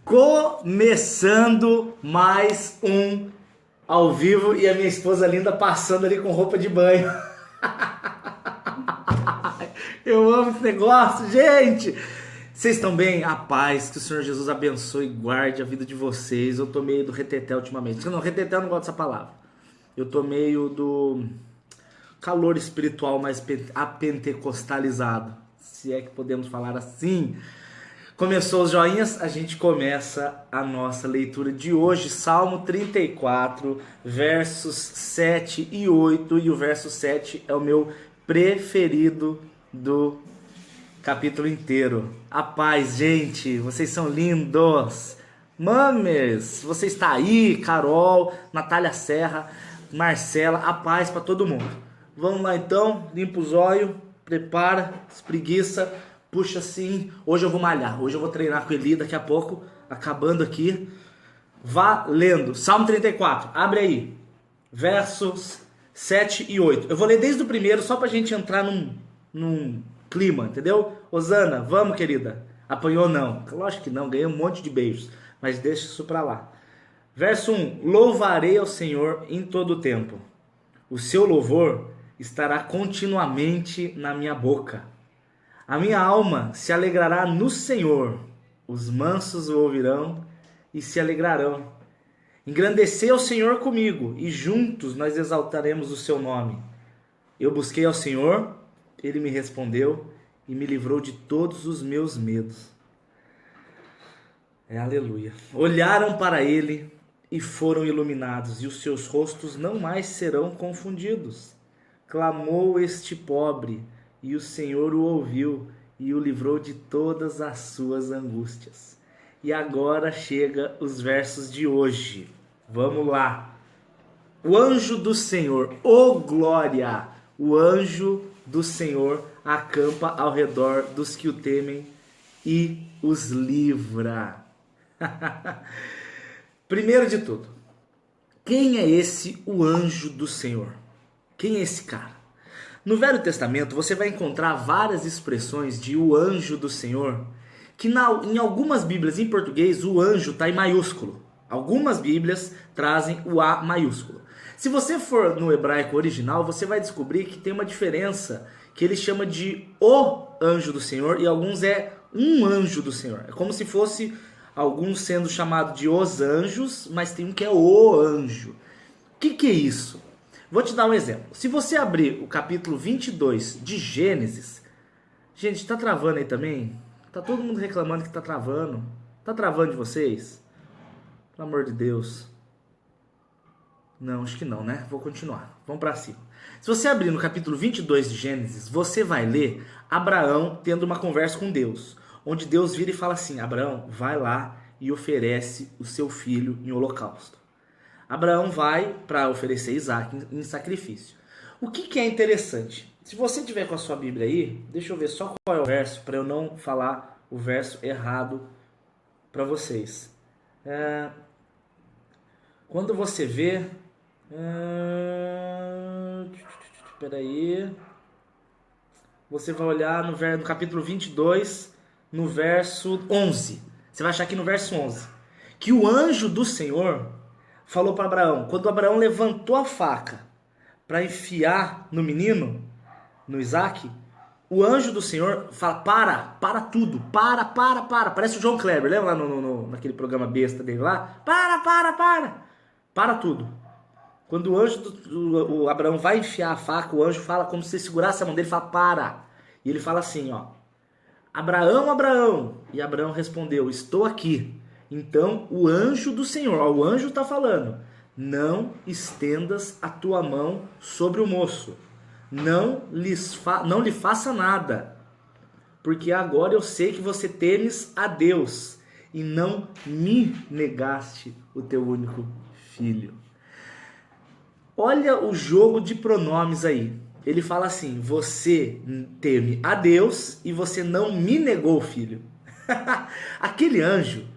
Começando mais um ao vivo e a minha esposa linda passando ali com roupa de banho. Eu amo esse negócio, gente! Vocês estão bem? A paz, que o Senhor Jesus abençoe e guarde a vida de vocês. Eu tô meio do reteté ultimamente. Não, reteté eu não gosto dessa palavra. Eu tô meio do calor espiritual mais apentecostalizado, se é que podemos falar assim. Começou os joinhas, a gente começa a nossa leitura de hoje, Salmo 34, versos 7 e 8, e o verso 7 é o meu preferido do capítulo inteiro. A paz, gente, vocês são lindos. Mames, você está aí, Carol, Natália Serra, Marcela, a paz para todo mundo. Vamos lá então, limpa os olhos, prepara, espreguiça. Puxa assim, hoje eu vou malhar, hoje eu vou treinar com Eli daqui a pouco, acabando aqui, valendo. Salmo 34, abre aí, versos 7 e 8. Eu vou ler desde o primeiro, só pra gente entrar num clima, entendeu? Osana, vamos querida. Apanhou não? Lógico que não, ganhei um monte de beijos, mas deixa isso pra lá. Verso 1, louvarei ao Senhor em todo o tempo. O seu louvor estará continuamente na minha boca. A minha alma se alegrará no Senhor, os mansos o ouvirão e se alegrarão. Engrandecei o Senhor comigo, e juntos nós exaltaremos o seu nome. Eu busquei ao Senhor, ele me respondeu e me livrou de todos os meus medos. Aleluia. Olharam para ele e foram iluminados, e os seus rostos não mais serão confundidos. Clamou este pobre, e o Senhor o ouviu e o livrou de todas as suas angústias. E agora chega os versos de hoje. Vamos lá. O anjo do Senhor, ô glória! O anjo do Senhor acampa ao redor dos que o temem e os livra. Primeiro de tudo, quem é esse o anjo do Senhor? Quem é esse cara? No Velho Testamento você vai encontrar várias expressões de o anjo do Senhor, que em algumas bíblias em português o anjo está em maiúsculo. Algumas bíblias trazem o A maiúsculo. Se você for no hebraico original, você vai descobrir que tem uma diferença, que ele chama de o anjo do Senhor e alguns é um anjo do Senhor. É como se fosse alguns sendo chamados de os anjos, mas tem um que é o anjo. O que é isso? Vou te dar um exemplo. Se você abrir o capítulo 22 de Gênesis... Gente, tá travando aí também? Tá todo mundo reclamando que tá travando. Tá travando de vocês? Pelo amor de Deus. Não, acho que não, né? Vou continuar. Vamos pra cima. Se você abrir no capítulo 22 de Gênesis, você vai ler Abraão tendo uma conversa com Deus. Onde Deus vira e fala assim: Abraão, vai lá e oferece o seu filho em holocausto. Abraão vai para oferecer Isaac em sacrifício. O que é interessante? Se você tiver com a sua Bíblia aí, deixa eu ver só qual é o verso, para eu não falar o verso errado para vocês. Quando você vê... Peraí. Você vai olhar no capítulo 22, no verso 11. Você vai achar aqui no verso 11. Que o anjo do Senhor falou para Abraão, quando Abraão levantou a faca para enfiar no menino, no Isaac, o anjo do Senhor fala: para tudo, para, parece o João Kleber, lembra lá naquele programa besta dele lá? Para tudo. Quando o anjo o Abraão vai enfiar a faca, o anjo fala como se você segurasse a mão dele e fala: para. E ele fala assim, ó: Abraão, Abraão. E Abraão respondeu: estou aqui. Então o anjo do Senhor, ó, o anjo está falando: não estendas a tua mão sobre o moço, não lhe faça nada, porque agora eu sei que você temes a Deus e não me negaste o teu único filho. Olha o jogo de pronomes aí. Ele fala assim: você teme a Deus e você não me negou o filho. Aquele anjo,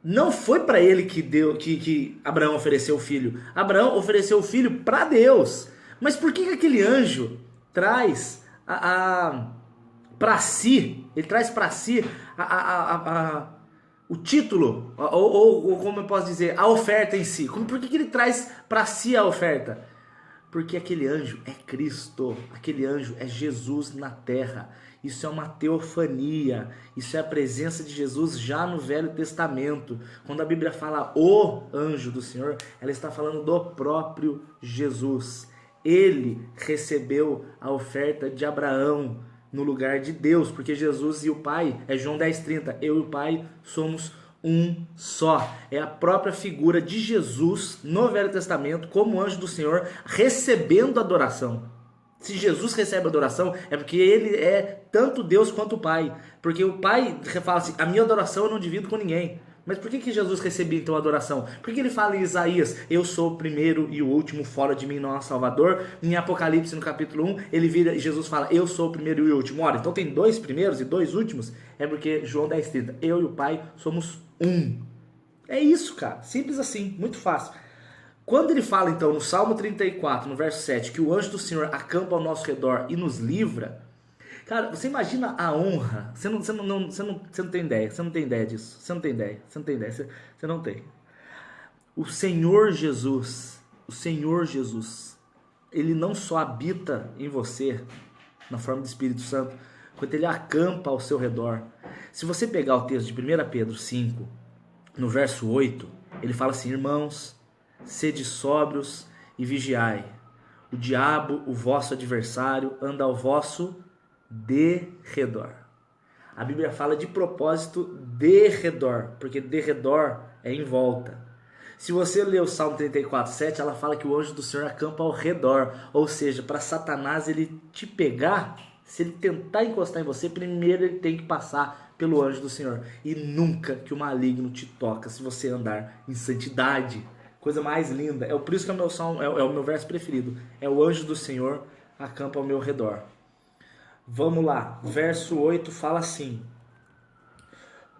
não foi para ele que Abraão ofereceu o filho. Abraão ofereceu o filho para Deus. Mas por que aquele anjo traz para si? Ele traz para si o título, ou como eu posso dizer, a oferta em si. Por que ele traz para si a oferta? Porque aquele anjo é Cristo, aquele anjo é Jesus na terra. Isso é uma teofania, isso é a presença de Jesus já no Velho Testamento. Quando a Bíblia fala o anjo do Senhor, ela está falando do próprio Jesus. Ele recebeu a oferta de Abraão no lugar de Deus, porque Jesus e o Pai, é João 10,30, eu e o Pai somos um só. É a própria figura de Jesus no Velho Testamento como anjo do Senhor recebendo adoração. Se Jesus recebe adoração, é porque ele é tanto Deus quanto o Pai. Porque o Pai fala assim, a minha adoração eu não divido com ninguém. Mas por que Jesus recebia então a adoração? Porque ele fala em Isaías, eu sou o primeiro e o último, fora de mim não há Salvador. Em Apocalipse, no capítulo 1, ele vira e Jesus fala, eu sou o primeiro e o último. Ora, então tem dois primeiros e dois últimos? É porque João 10,30, eu e o Pai somos um. É isso, cara. Simples assim, muito fácil. Quando ele fala então no Salmo 34, no verso 7, que o anjo do Senhor acampa ao nosso redor e nos livra, cara, você imagina a honra. Você não tem ideia. Você não tem ideia disso. Você não tem ideia. Você não tem ideia. Você não tem. O Senhor Jesus, ele não só habita em você, na forma do Espírito Santo, quanto ele acampa ao seu redor. Se você pegar o texto de 1 Pedro 5, no verso 8, ele fala assim, irmãos, sede sóbrios e vigiai. O diabo, o vosso adversário, anda ao vosso derredor. A Bíblia fala de propósito derredor, porque derredor é em volta. Se você ler o Salmo 34:7, ela fala que o anjo do Senhor acampa ao redor, ou seja, para Satanás ele te pegar, se ele tentar encostar em você, primeiro ele tem que passar pelo anjo do Senhor. E nunca que o maligno te toca se você andar em santidade. Coisa mais linda. É por isso que é o meu salmo, é o meu verso preferido. É o anjo do Senhor acampa ao meu redor. Vamos lá. Verso 8 fala assim: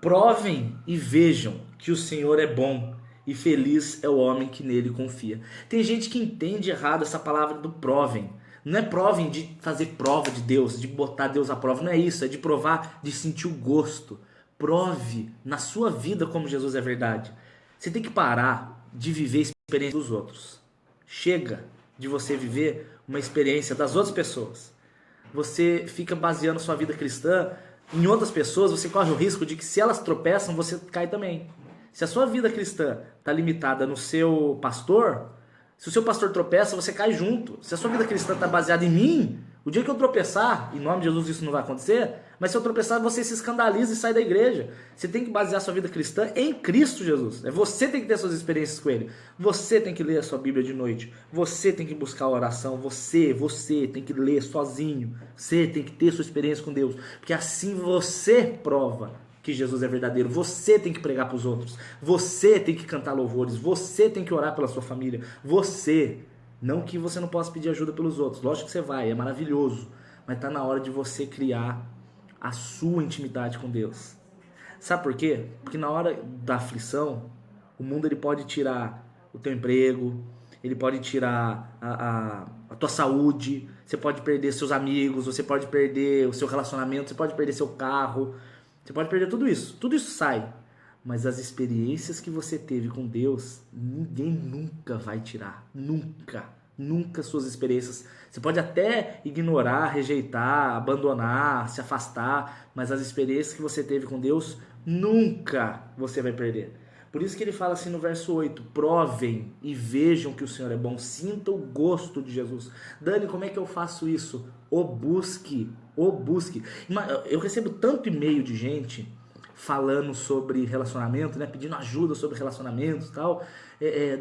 provem e vejam que o Senhor é bom e feliz é o homem que nele confia. Tem gente que entende errado essa palavra do provem. Não é provem de fazer prova de Deus, de botar Deus à prova. Não é isso, é de provar, de sentir o gosto. Prove na sua vida como Jesus é verdade. Você tem que parar de viver a experiência dos outros. Chega de você viver uma experiência das outras pessoas. Você fica baseando sua vida cristã em outras pessoas, você corre o risco de que se elas tropeçam, você cai também. Se a sua vida cristã está limitada no seu pastor, se o seu pastor tropeça, você cai junto. Se a sua vida cristã está baseada em mim, o dia que eu tropeçar, em nome de Jesus isso não vai acontecer, mas se eu tropeçar, você se escandaliza e sai da igreja. Você tem que basear sua vida cristã em Cristo Jesus. Você tem que ter suas experiências com Ele. Você tem que ler a sua Bíblia de noite. Você tem que buscar a oração. Você tem que ler sozinho. Você tem que ter sua experiência com Deus. Porque assim você prova que Jesus é verdadeiro. Você tem que pregar para os outros. Você tem que cantar louvores. Você tem que orar pela sua família. Você. Não que você não possa pedir ajuda pelos outros. Lógico que você vai, é maravilhoso. Mas está na hora de você criar a sua intimidade com Deus. Sabe por quê? Porque na hora da aflição, o mundo ele pode tirar o teu emprego, ele pode tirar a tua saúde, você pode perder seus amigos, você pode perder o seu relacionamento, você pode perder seu carro, você pode perder tudo isso. Tudo isso sai. Mas as experiências que você teve com Deus, ninguém nunca vai tirar. Nunca. Nunca suas experiências. Você pode até ignorar, rejeitar, abandonar, se afastar, mas as experiências que você teve com Deus, nunca você vai perder. Por isso que ele fala assim no verso 8, provem e vejam que o Senhor é bom, sinta o gosto de Jesus. Dani, como é que eu faço isso? O busque. Eu recebo tanto e-mail de gente falando sobre relacionamento, né, pedindo ajuda sobre relacionamentos e tal,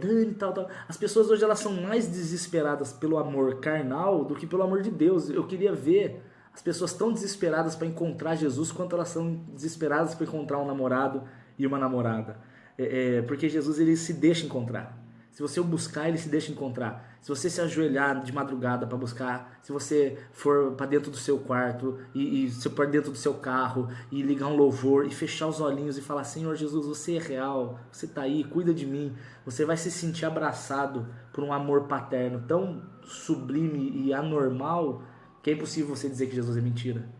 Dani, tal. As pessoas hoje elas são mais desesperadas pelo amor carnal do que pelo amor de Deus. Eu queria ver as pessoas tão desesperadas para encontrar Jesus quanto elas são desesperadas para encontrar um namorado e uma namorada. Porque Jesus ele se deixa encontrar. Se você o buscar, ele se deixa encontrar. Se você se ajoelhar de madrugada para buscar, se você for para dentro do seu quarto e se for dentro do seu carro e ligar um louvor e fechar os olhinhos e falar: Senhor Jesus, você é real, você está aí, cuida de mim. Você vai se sentir abraçado por um amor paterno tão sublime e anormal que é impossível você dizer que Jesus é mentira.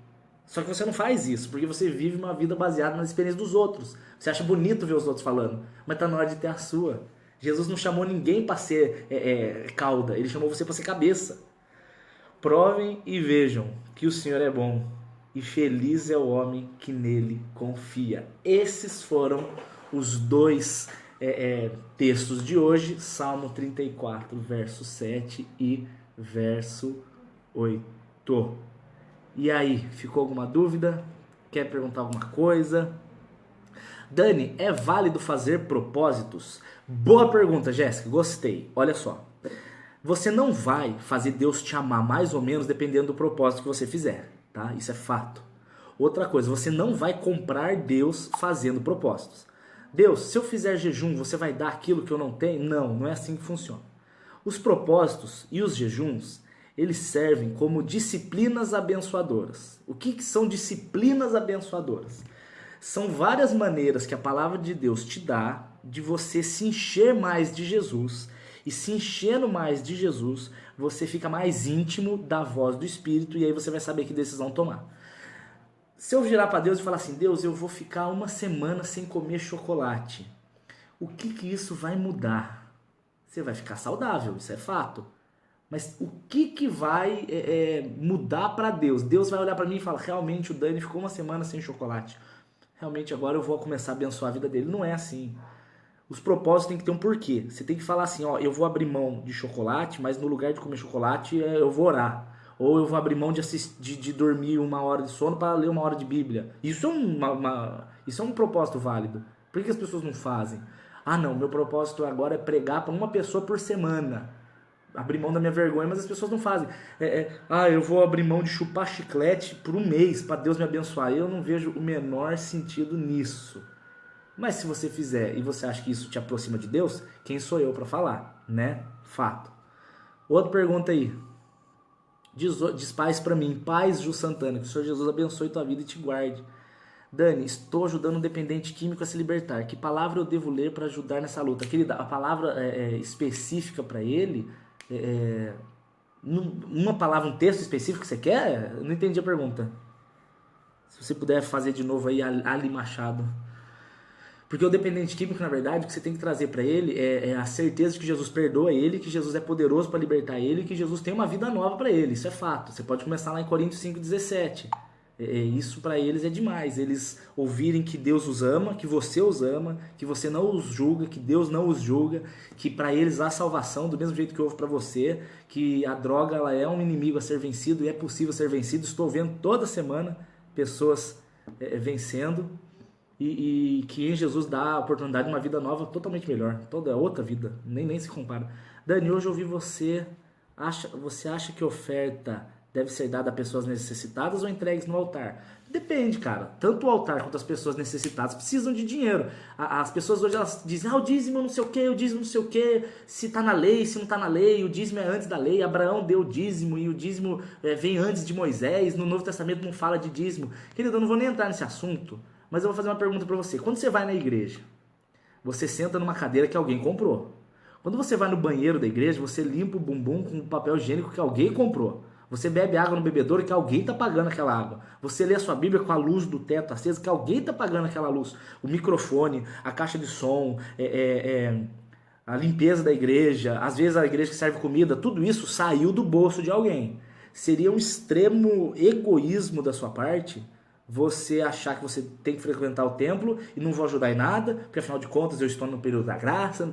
Só que você não faz isso, porque você vive uma vida baseada nas experiências dos outros. Você acha bonito ver os outros falando, mas tá na hora de ter a sua. Jesus não chamou ninguém para ser cauda, ele chamou você para ser cabeça. Provem e vejam que o Senhor é bom, e feliz é o homem que nele confia. Esses foram os dois textos de hoje, Salmo 34, verso 7 e verso 8. E aí, ficou alguma dúvida? Quer perguntar alguma coisa? Dani, é válido fazer propósitos? Boa pergunta, Jéssica, gostei. Olha só, você não vai fazer Deus te amar mais ou menos dependendo do propósito que você fizer, tá? Isso é fato. Outra coisa, você não vai comprar Deus fazendo propósitos. Deus, se eu fizer jejum, você vai dar aquilo que eu não tenho? Não, não é assim que funciona. Os propósitos e os jejuns, eles servem como disciplinas abençoadoras. O que são disciplinas abençoadoras? São várias maneiras que a palavra de Deus te dá de você se encher mais de Jesus. E se enchendo mais de Jesus, você fica mais íntimo da voz do Espírito e aí você vai saber que decisão tomar. Se eu virar para Deus e falar assim, Deus, eu vou ficar uma semana sem comer chocolate, o que isso vai mudar? Você vai ficar saudável, isso é fato. Mas o que vai mudar para Deus? Deus vai olhar para mim e falar, realmente o Dani ficou uma semana sem chocolate. Realmente agora eu vou começar a abençoar a vida dele. Não é assim. Os propósitos tem que ter um porquê. Você tem que falar assim, ó, eu vou abrir mão de chocolate, mas no lugar de comer chocolate eu vou orar. Ou eu vou abrir mão de dormir 1 hora de sono para ler 1 hora de Bíblia. Isso é um propósito válido. Por que as pessoas não fazem? Ah não, meu propósito agora é pregar para uma pessoa por semana. Abrir mão da minha vergonha, mas as pessoas não fazem. Eu vou abrir mão de chupar chiclete por 1 mês para Deus me abençoar. Eu não vejo o menor sentido nisso. Mas se você fizer e você acha que isso te aproxima de Deus, quem sou eu para falar, né? Fato. Outra pergunta aí. Diz paz para mim, paz Ju Santana, que o Senhor Jesus abençoe tua vida e te guarde. Dani, estou ajudando um dependente químico a se libertar. Que palavra eu devo ler para ajudar nessa luta? Querida, a palavra específica para ele, uma palavra, um texto específico que você quer? Eu não entendi a pergunta. Se você puder fazer de novo aí, Ali Machado. Porque o dependente químico, na verdade, o que você tem que trazer para ele é a certeza de que Jesus perdoa ele, que Jesus é poderoso para libertar ele, que Jesus tem uma vida nova para ele. Isso é fato. Você pode começar lá em Coríntios 5,17. Isso para eles é demais. Eles ouvirem que Deus os ama, que você os ama, que você não os julga, que Deus não os julga, que para eles há salvação do mesmo jeito que houve para você, que a droga ela é um inimigo a ser vencido e é possível ser vencido. Estou vendo toda semana pessoas vencendo. E que em Jesus dá a oportunidade de uma vida nova totalmente melhor. Toda outra vida, nem se compara. Dani, hoje eu ouvi você acha que oferta deve ser dada a pessoas necessitadas ou entregues no altar? Depende, cara. Tanto o altar quanto as pessoas necessitadas precisam de dinheiro. As pessoas hoje elas dizem, o dízimo não sei o que, o dízimo não sei o que, se tá na lei, se não tá na lei, o dízimo é antes da lei, Abraão deu o dízimo e o dízimo vem antes de Moisés, no Novo Testamento não fala de dízimo. Querido, eu não vou nem entrar nesse assunto, mas eu vou fazer uma pergunta para você. Quando você vai na igreja, você senta numa cadeira que alguém comprou. Quando você vai no banheiro da igreja, você limpa o bumbum com papel higiênico que alguém comprou. Você bebe água no bebedouro que alguém está pagando aquela água. Você lê a sua Bíblia com a luz do teto acesa que alguém está pagando aquela luz. O microfone, a caixa de som, a limpeza da igreja, às vezes a igreja que serve comida, tudo isso saiu do bolso de alguém. Seria um extremo egoísmo da sua parte você achar que você tem que frequentar o templo e não vou ajudar em nada, porque afinal de contas eu estou no período da graça, não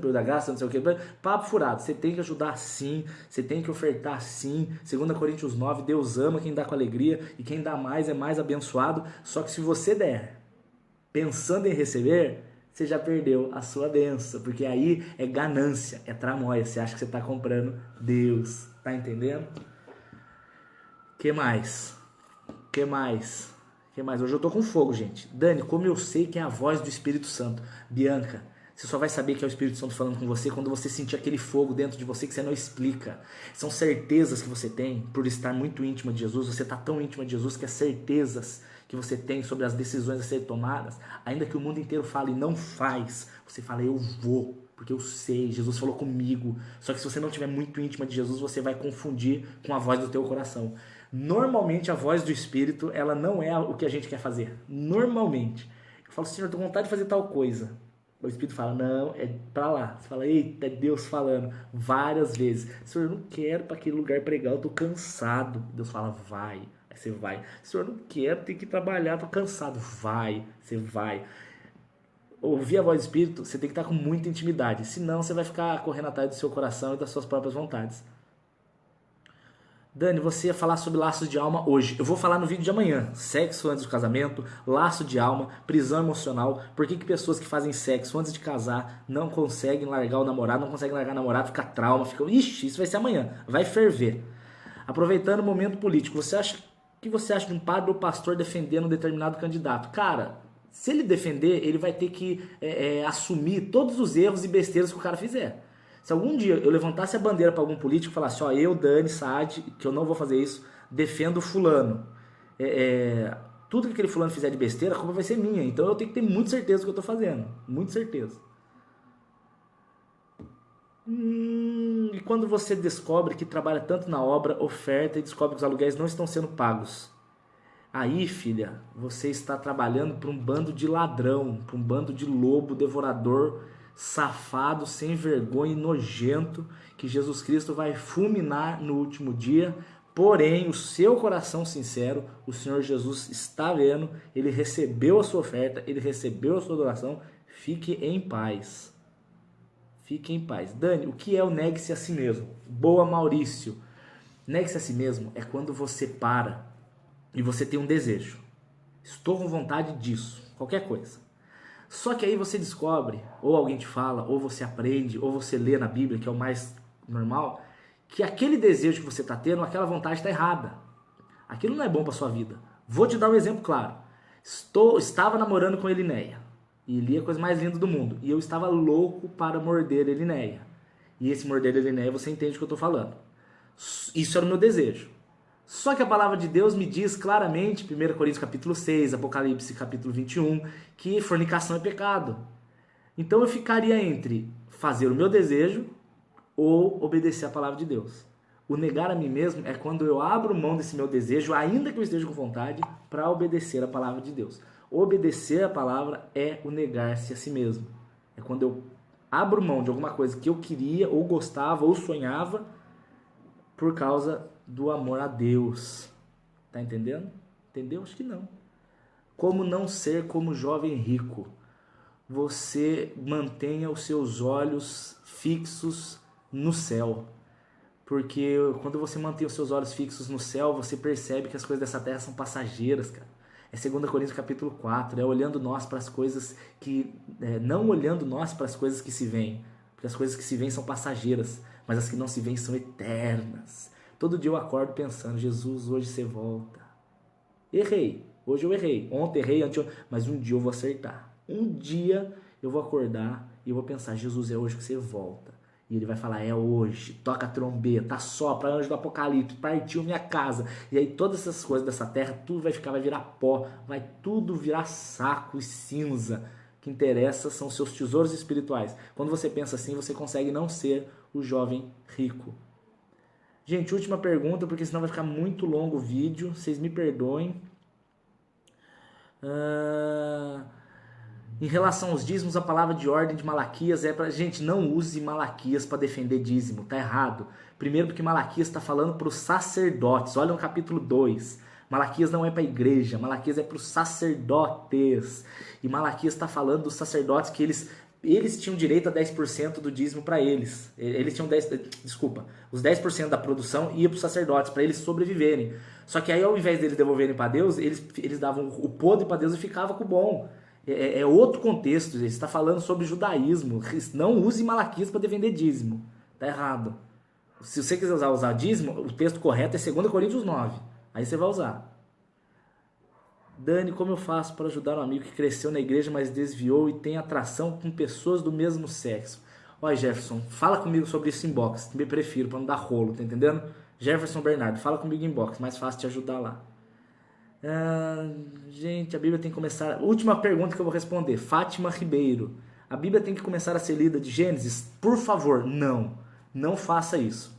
sei o que, papo furado. Você tem que ajudar sim, você tem que ofertar sim. 2 Coríntios 9, Deus ama quem dá com alegria e quem dá mais é mais abençoado. Só que se você der pensando em receber, você já perdeu a sua bênção, porque aí é ganância, é tramóia, você acha que você está comprando Deus, tá entendendo? Que mais? Hoje eu tô com fogo, gente. Dani, como eu sei que é a voz do Espírito Santo? Bianca, você só vai saber que é o Espírito Santo falando com você quando você sentir aquele fogo dentro de você que você não explica. São certezas que você tem por estar muito íntima de Jesus. Você está tão íntima de Jesus que as certezas que você tem sobre as decisões a serem tomadas, ainda que o mundo inteiro fale não faz, você fala eu vou, porque eu sei, Jesus falou comigo. Só que se você não estiver muito íntima de Jesus, você vai confundir com a voz do teu coração. Normalmente a voz do Espírito, ela não é o que a gente quer fazer. Normalmente. Eu falo, Senhor, eu tô com vontade de fazer tal coisa. O Espírito fala, não, é pra lá. Você fala, eita, é Deus falando várias vezes. Senhor, eu não quero pra aquele lugar pregar, eu tô cansado. Deus fala, vai. Aí você vai. Senhor, eu não quero, ter que trabalhar, tô cansado. Vai, você vai. Ouvir a voz do Espírito, você tem que estar com muita intimidade. Senão você vai ficar correndo atrás do seu coração e das suas próprias vontades. Dani, você ia falar sobre laços de alma hoje. Eu vou falar no vídeo de amanhã. Sexo antes do casamento, laço de alma, prisão emocional. Por que pessoas que fazem sexo antes de casar não conseguem largar o namorado, não conseguem largar o namorado, fica trauma, fica... Ixi, isso vai ser amanhã. Vai ferver. Aproveitando o momento político, o que você acha de um padre ou pastor defendendo um determinado candidato? Cara, se ele defender, ele vai ter que assumir todos os erros e besteiras que o cara fizer. Se algum dia eu levantasse a bandeira para algum político e falasse, ó, eu, Dani, Saad, que eu não vou fazer isso, defendo fulano. Tudo que aquele fulano fizer de besteira, a culpa vai ser minha. Então eu tenho que ter muita certeza do que eu estou fazendo. Muita certeza. E quando você descobre que trabalha tanto na obra, oferta e descobre que os aluguéis não estão sendo pagos. Aí, filha, você está trabalhando para um bando de ladrão, para um bando de lobo devorador, safado, sem vergonha e nojento, que Jesus Cristo vai fulminar no último dia. Porém, o seu coração sincero, o Senhor Jesus está vendo, ele recebeu a sua oferta, ele recebeu a sua adoração. Fique em paz. Fique em paz. Dani, o que é o negue-se a si mesmo? Boa, Maurício. Negue-se a si mesmo é quando você para e você tem um desejo. Estou com vontade disso, qualquer coisa. Só que aí você descobre, ou alguém te fala, ou você aprende, ou você lê na Bíblia, que é o mais normal, que aquele desejo que você está tendo, aquela vontade está errada. Aquilo não é bom para sua vida. Vou te dar um exemplo claro. Estava namorando com Elinéia. E Eli é a coisa mais linda do mundo. E eu estava louco para morder Elinéia. E esse morder Elinéia, você entende o que eu estou falando. Isso era o meu desejo. Só que a palavra de Deus me diz claramente, 1 Coríntios capítulo 6, Apocalipse capítulo 21, que fornicação é pecado. Então eu ficaria entre fazer o meu desejo ou obedecer a palavra de Deus. O negar a mim mesmo é quando eu abro mão desse meu desejo, ainda que eu esteja com vontade, para obedecer a palavra de Deus. Obedecer a palavra é o negar-se a si mesmo. É quando eu abro mão de alguma coisa que eu queria, ou gostava, ou sonhava, por causa do amor a Deus. Tá entendendo? Entendeu? Acho que não. Como não ser como jovem rico? Você mantenha os seus olhos fixos no céu. Porque quando você mantém os seus olhos fixos no céu, você percebe que as coisas dessa terra são passageiras, cara. É 2 Coríntios capítulo 4, é olhando nós para as coisas que... não olhando nós para as coisas que se veem, porque as coisas que se veem são passageiras, mas as que não se veem são eternas. Todo dia eu acordo pensando, Jesus, hoje você volta. Errei, hoje eu errei, ontem errei, mas um dia eu vou acertar. Um dia eu vou acordar e eu vou pensar, Jesus, é hoje que você volta. E ele vai falar, é hoje, toca a trombeta, sopra, anjo do apocalipse, partiu minha casa. E aí todas essas coisas dessa terra, tudo vai virar pó, vai tudo virar saco e cinza. O que interessa são seus tesouros espirituais. Quando você pensa assim, você consegue não ser o jovem rico. Gente, última pergunta, porque senão vai ficar muito longo o vídeo, vocês me perdoem. Em relação aos dízimos, a palavra de ordem de Malaquias é para... Gente, não use Malaquias para defender dízimo, tá errado. Primeiro porque Malaquias está falando para os sacerdotes, olha no capítulo 2. Malaquias não é para a igreja, Malaquias é para os sacerdotes. E Malaquias está falando dos sacerdotes que eles tinham direito a 10% do dízimo para eles. Eles tinham os 10% da produção ia para os sacerdotes, para eles sobreviverem. Só que aí ao invés deles devolverem para Deus, eles davam o podre para Deus e ficava com o bom. É outro contexto, ele está falando sobre judaísmo. Não use Malaquias para defender dízimo. Tá errado. Se você quiser usar dízimo, o texto correto é 2 Coríntios 9. Aí você vai usar. Dani, como eu faço para ajudar um amigo que cresceu na igreja, mas desviou e tem atração com pessoas do mesmo sexo? Olha, Jefferson, fala comigo sobre isso em inbox. Me prefiro, para não dar rolo, tá entendendo? Jefferson Bernardo, fala comigo em inbox. Mais fácil te ajudar lá. Gente, a Bíblia tem que começar... Última pergunta que eu vou responder. Fátima Ribeiro. A Bíblia tem que começar a ser lida de Gênesis? Por favor, não. Não faça isso.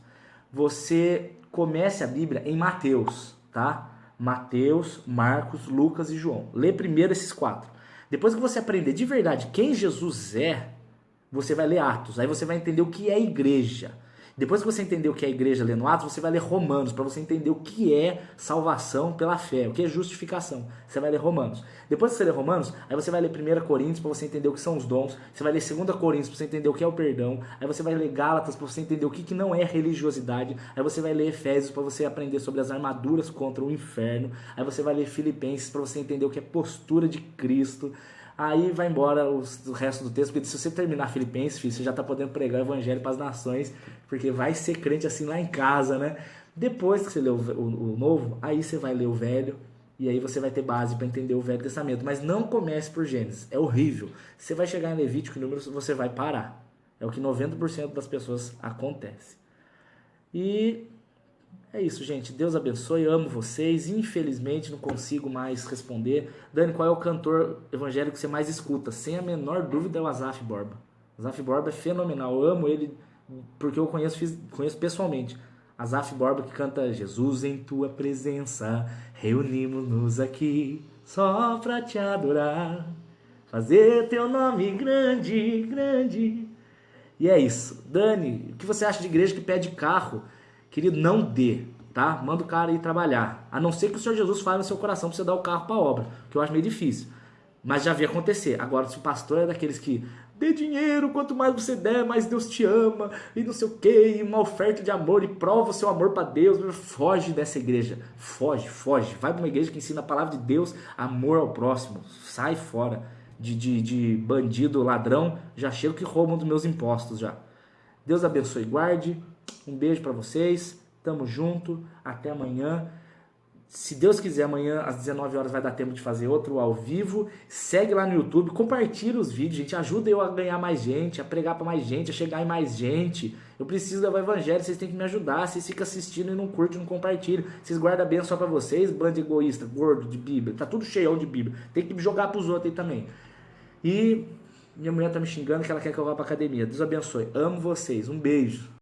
Você comece a Bíblia em Mateus. tá? Mateus, Marcos, Lucas e João. Lê primeiro esses 4. Depois que você aprender de verdade quem Jesus é, você vai ler Atos. Aí você vai entender o que é igreja. Depois que você entender o que é igreja lendo Atos, você vai ler Romanos, para você entender o que é salvação pela fé, o que é justificação. Você vai ler Romanos. Depois que você ler Romanos, aí você vai ler 1 Coríntios para você entender o que são os dons. Você vai ler 2 Coríntios para você entender o que é o perdão. Aí você vai ler Gálatas para você entender o que não é religiosidade. Aí você vai ler Efésios para você aprender sobre as armaduras contra o inferno. Aí você vai ler Filipenses para você entender o que é postura de Cristo. Aí vai embora o resto do texto, porque se você terminar Filipenses, filho, você já está podendo pregar o evangelho para as nações, porque vai ser crente assim lá em casa, né? Depois que você lê o novo, aí você vai ler o velho, e aí você vai ter base para entender o Velho Testamento. Mas não comece por Gênesis, é horrível. Você vai chegar em Levítico e Números, você vai parar. É o que 90% das pessoas acontece. E é isso, gente. Deus abençoe, eu amo vocês. Infelizmente não consigo mais responder. Dani, qual é o cantor evangélico que você mais escuta? Sem a menor dúvida é o Asaf Borba. Asaf Borba é fenomenal, eu amo ele porque eu conheço pessoalmente. Asaf Borba que canta Jesus em tua presença, reunimos-nos aqui só pra te adorar, fazer teu nome grande, grande. E é isso. Dani, o que você acha de igreja que pede carro? Querido, não dê, tá? Manda o cara ir trabalhar. A não ser que o Senhor Jesus fale no seu coração pra você dar o carro pra obra, que eu acho meio difícil. Mas já vi acontecer. Agora, se o pastor é daqueles que dê dinheiro, quanto mais você der, mais Deus te ama, e não sei o que, e uma oferta de amor, e prova o seu amor pra Deus, foge dessa igreja. Foge, foge. Vai pra uma igreja que ensina a palavra de Deus, amor ao próximo. Sai fora de bandido, ladrão. Já chego que roubam dos meus impostos já. Deus abençoe e guarde. Um beijo pra vocês. Tamo junto. Até amanhã. Se Deus quiser, amanhã às 19 horas vai dar tempo de fazer outro ao vivo. Segue lá no YouTube, compartilha os vídeos, gente. Ajuda eu a ganhar mais gente, a pregar pra mais gente, a chegar em mais gente. Eu preciso levar o evangelho, vocês têm que me ajudar. Vocês ficam assistindo e não curtem, não compartilham. Vocês guardam a bênção só pra vocês, bando egoísta, gordo de Bíblia. Tá tudo cheião de Bíblia. Tem que jogar pros outros aí também. E minha mulher tá me xingando que ela quer que eu vá pra academia. Deus abençoe. Amo vocês. Um beijo.